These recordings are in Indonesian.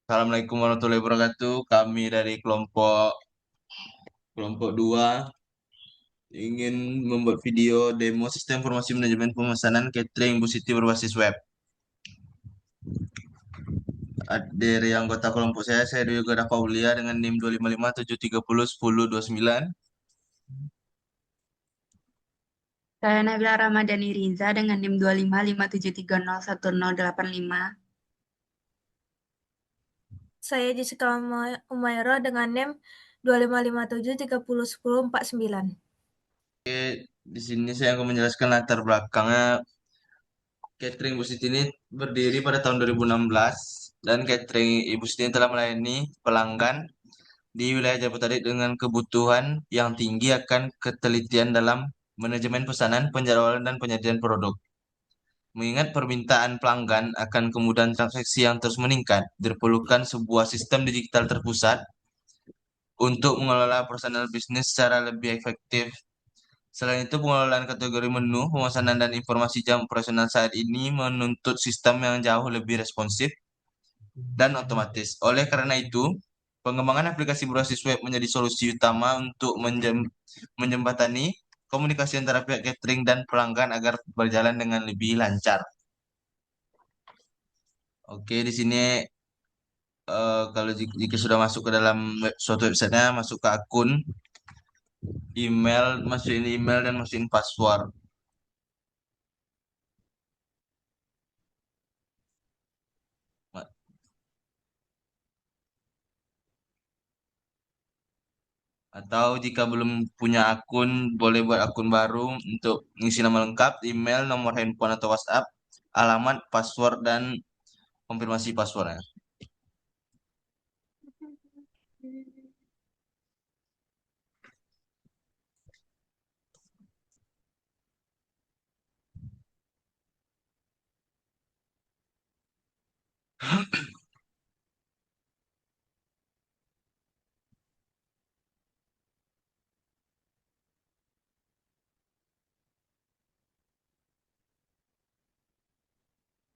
Assalamualaikum warahmatullahi wabarakatuh. Kami dari kelompok kelompok 2 ingin membuat video demo sistem informasi manajemen pemesanan catering Bu Siti berbasis web. Dari anggota kelompok saya juga ada Paulia dengan NIM 25573011029. Saya Nabila Ramadhani Riza dengan NIM 25573011085. Saya Jessica Umaira dengan NIM 2557301049. Di sini saya akan menjelaskan latar belakangnya. Catering Bu Siti ini berdiri pada tahun 2016 dan catering Ibu Siti ini telah melayani pelanggan di wilayah Jabodetabek dengan kebutuhan yang tinggi akan ketelitian dalam manajemen pesanan, penjadwalan, dan penyajian produk. Mengingat permintaan pelanggan akan kemudahan transaksi yang terus meningkat, diperlukan sebuah sistem digital terpusat untuk mengelola personal bisnis secara lebih efektif. Selain itu, pengelolaan kategori menu, pemesanan, dan informasi jam operasional saat ini menuntut sistem yang jauh lebih responsif dan otomatis. Oleh karena itu, pengembangan aplikasi berbasis web menjadi solusi utama untuk menjembatani komunikasi antara pihak catering dan pelanggan agar berjalan dengan lebih lancar. Oke, di sini kalau jika sudah masuk ke dalam suatu websitenya, masuk ke akun, email, masukin email dan masukin password. Atau jika belum punya akun, boleh buat akun baru untuk ngisi nama lengkap, email, nomor handphone atau WhatsApp, alamat, password, dan konfirmasi passwordnya.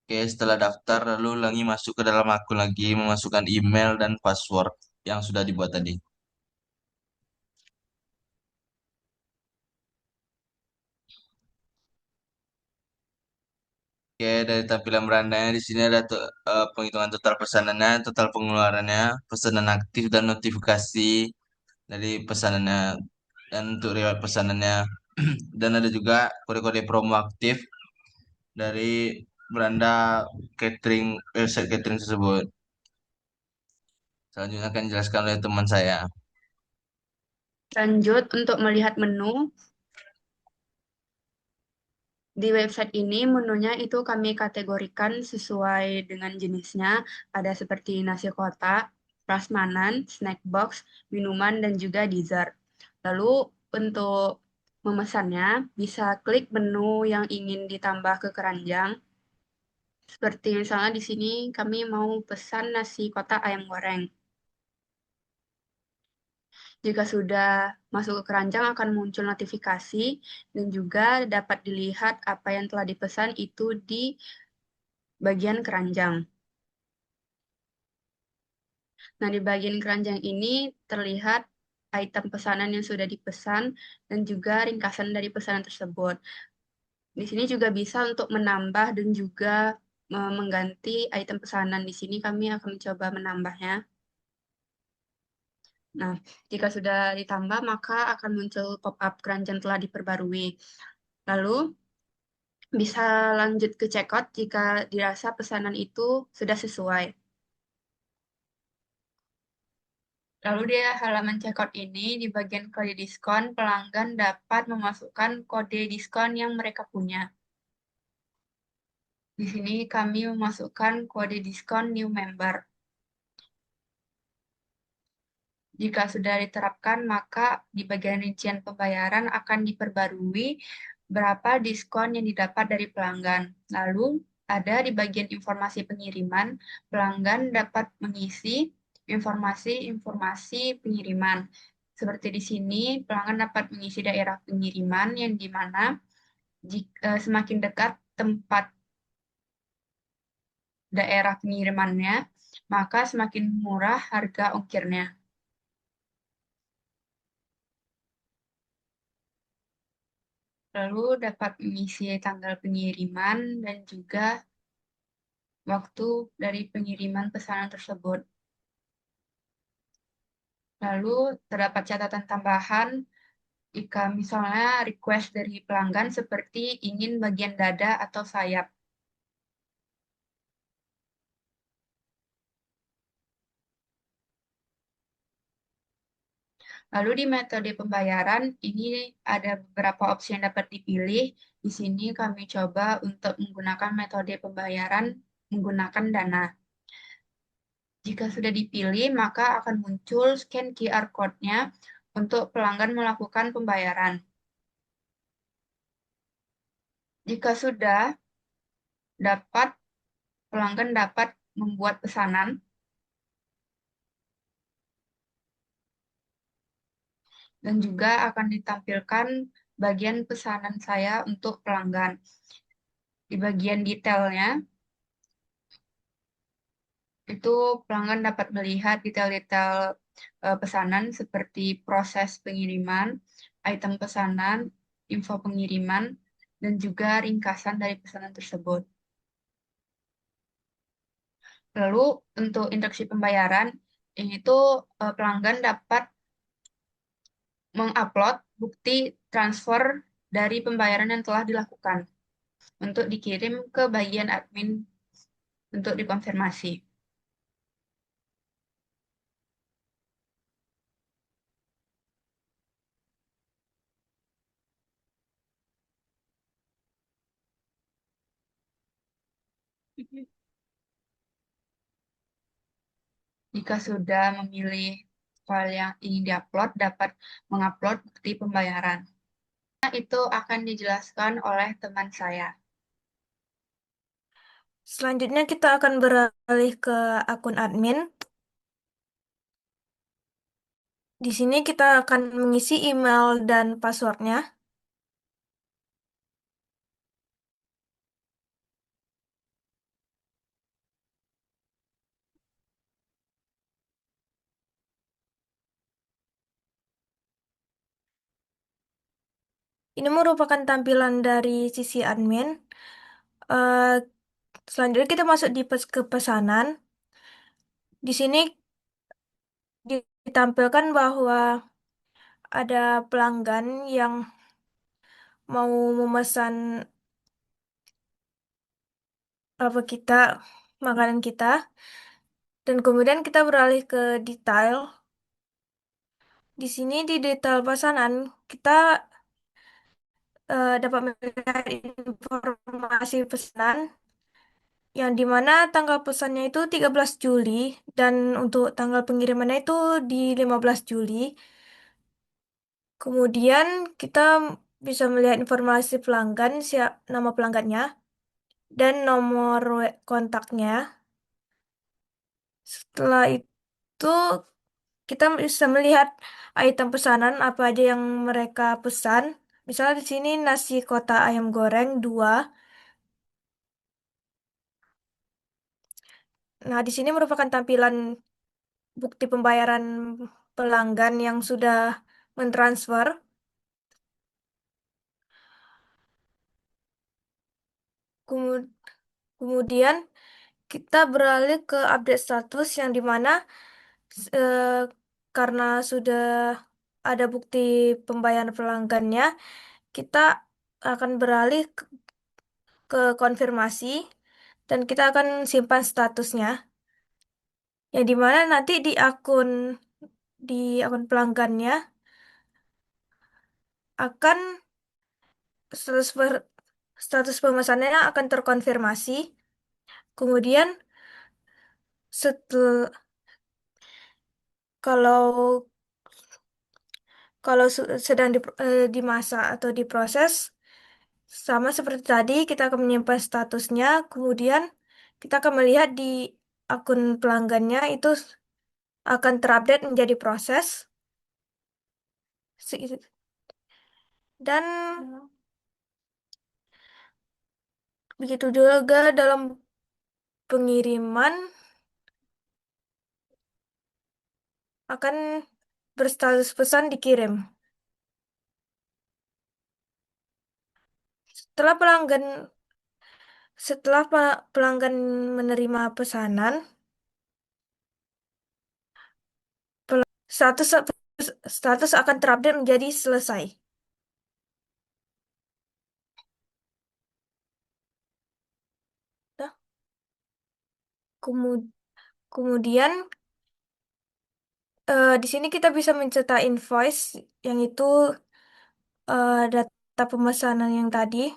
Oke, setelah daftar, lalu ulangi masuk ke dalam akun lagi, memasukkan email dan password yang sudah dibuat tadi. Oke, dari tampilan berandanya di sini ada penghitungan total pesanannya, total pengeluarannya, pesanan aktif dan notifikasi dari pesanannya dan untuk riwayat pesanannya. Dan ada juga kode-kode promo aktif dari beranda catering website catering tersebut. Selanjutnya akan dijelaskan oleh teman saya. Lanjut, untuk melihat menu, di website ini menunya itu kami kategorikan sesuai dengan jenisnya. Ada seperti nasi kotak, prasmanan, snack box, minuman, dan juga dessert. Lalu untuk memesannya, bisa klik menu yang ingin ditambah ke keranjang. Seperti misalnya di sini kami mau pesan nasi kotak ayam goreng. Jika sudah masuk ke keranjang akan muncul notifikasi dan juga dapat dilihat apa yang telah dipesan itu di bagian keranjang. Nah, di bagian keranjang ini terlihat item pesanan yang sudah dipesan dan juga ringkasan dari pesanan tersebut. Di sini juga bisa untuk menambah dan juga mengganti item pesanan. Di sini kami akan mencoba menambahnya. Nah, jika sudah ditambah, maka akan muncul pop-up keranjang telah diperbarui. Lalu, bisa lanjut ke checkout jika dirasa pesanan itu sudah sesuai. Lalu di halaman checkout ini, di bagian kode diskon, pelanggan dapat memasukkan kode diskon yang mereka punya. Di sini kami memasukkan kode diskon new member. Jika sudah diterapkan, maka di bagian rincian pembayaran akan diperbarui berapa diskon yang didapat dari pelanggan. Lalu ada di bagian informasi pengiriman, pelanggan dapat mengisi informasi-informasi pengiriman. Seperti di sini, pelanggan dapat mengisi daerah pengiriman yang di mana semakin dekat tempat daerah pengirimannya, maka semakin murah harga ongkirnya. Lalu dapat mengisi tanggal pengiriman dan juga waktu dari pengiriman pesanan tersebut. Lalu terdapat catatan tambahan jika misalnya request dari pelanggan seperti ingin bagian dada atau sayap. Lalu di metode pembayaran ini ada beberapa opsi yang dapat dipilih. Di sini kami coba untuk menggunakan metode pembayaran menggunakan Dana. Jika sudah dipilih, maka akan muncul scan QR code-nya untuk pelanggan melakukan pembayaran. Jika sudah, pelanggan dapat membuat pesanan dan juga akan ditampilkan bagian pesanan saya untuk pelanggan. Di bagian detailnya, itu pelanggan dapat melihat detail-detail pesanan seperti proses pengiriman, item pesanan, info pengiriman, dan juga ringkasan dari pesanan tersebut. Lalu untuk instruksi pembayaran, ini tuh pelanggan dapat mengupload bukti transfer dari pembayaran yang telah dilakukan untuk dikirim ke bagian admin untuk dikonfirmasi. Jika sudah memilih file yang ingin diupload, dapat mengupload bukti pembayaran. Nah, itu akan dijelaskan oleh teman saya. Selanjutnya kita akan beralih ke akun admin. Di sini kita akan mengisi email dan passwordnya. Ini merupakan tampilan dari sisi admin. Eh, Selanjutnya kita masuk ke pesanan. Di sini ditampilkan bahwa ada pelanggan yang mau memesan kita makanan kita, dan kemudian kita beralih ke detail. Di sini di detail pesanan kita dapat melihat informasi pesanan yang dimana tanggal pesannya itu 13 Juli dan untuk tanggal pengirimannya itu di 15 Juli. Kemudian kita bisa melihat informasi pelanggan, nama pelanggannya, dan nomor kontaknya. Setelah itu kita bisa melihat item pesanan apa aja yang mereka pesan. Misalnya di sini nasi kotak ayam goreng 2. Nah, di sini merupakan tampilan bukti pembayaran pelanggan yang sudah mentransfer. Kemu- Kemudian kita beralih ke update status yang dimana eh, karena sudah ada bukti pembayaran pelanggannya, kita akan beralih ke konfirmasi dan kita akan simpan statusnya. Yang dimana nanti di akun pelanggannya akan status status pemesanannya akan terkonfirmasi. Kemudian setelah kalau kalau sedang dimasak atau diproses, sama seperti tadi kita akan menyimpan statusnya. Kemudian kita akan melihat di akun pelanggannya itu akan terupdate menjadi proses. Dan begitu juga dalam pengiriman. akan berstatus pesan dikirim. Setelah pelanggan pelanggan menerima pesanan, status status akan terupdate menjadi selesai. Nah, kemudian di sini kita bisa mencetak invoice yang itu data pemesanan yang tadi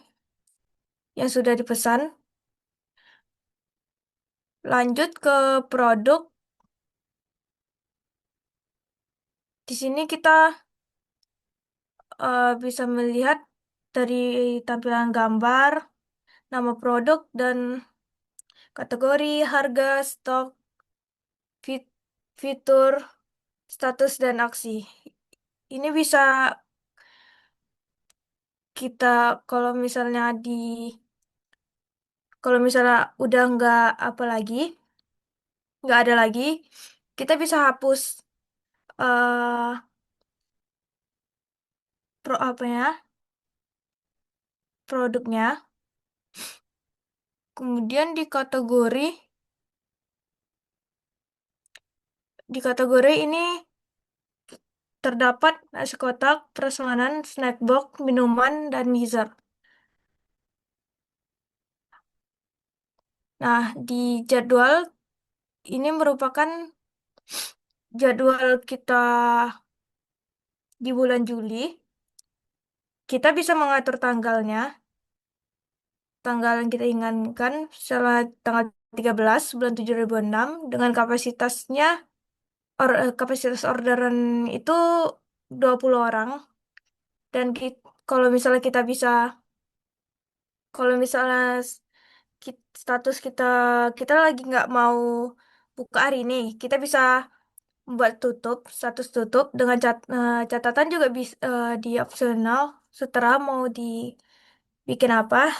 yang sudah dipesan. Lanjut ke produk. Di sini kita bisa melihat dari tampilan gambar, nama produk, dan kategori, harga, stok, fit- fitur, status, dan aksi. Ini bisa kita kalau misalnya kalau misalnya udah nggak ada lagi, kita bisa hapus eh apa ya, produknya. Kemudian di kategori ini terdapat nasi kotak, prasmanan, snack box, minuman, dan dessert. Nah, di jadwal ini merupakan jadwal kita di bulan Juli. Kita bisa mengatur tanggal yang kita inginkan, misalnya tanggal 13 bulan 7 2006 dengan kapasitas orderan itu 20 orang. Dan kalau misalnya kita bisa, kalau misalnya status kita lagi nggak mau buka hari ini, kita bisa membuat status tutup dengan catatan juga bisa di opsional setelah mau dibikin apa.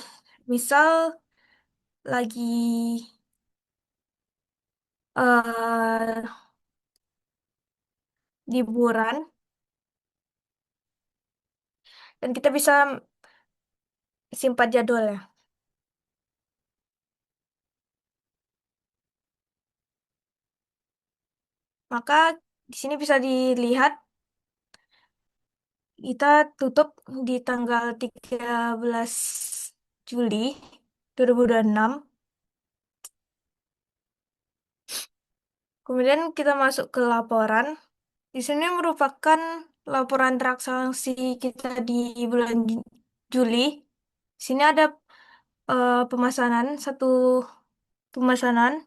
Misal lagi eh liburan dan kita bisa simpan jadwalnya. Maka di sini bisa dilihat kita tutup di tanggal 13 Juli 2026. Kemudian kita masuk ke laporan. Di sini merupakan laporan transaksi kita di bulan Juli. Di sini ada satu pemesanan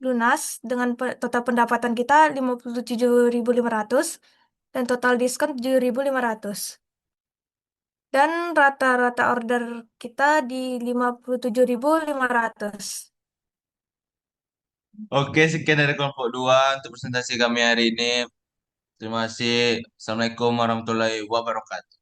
lunas dengan total pendapatan kita 57.500 dan total diskon 7.500. Dan rata-rata order kita di 57.500. Oke, sekian dari kelompok 2 untuk presentasi kami hari ini. Terima kasih. Assalamualaikum warahmatullahi wabarakatuh.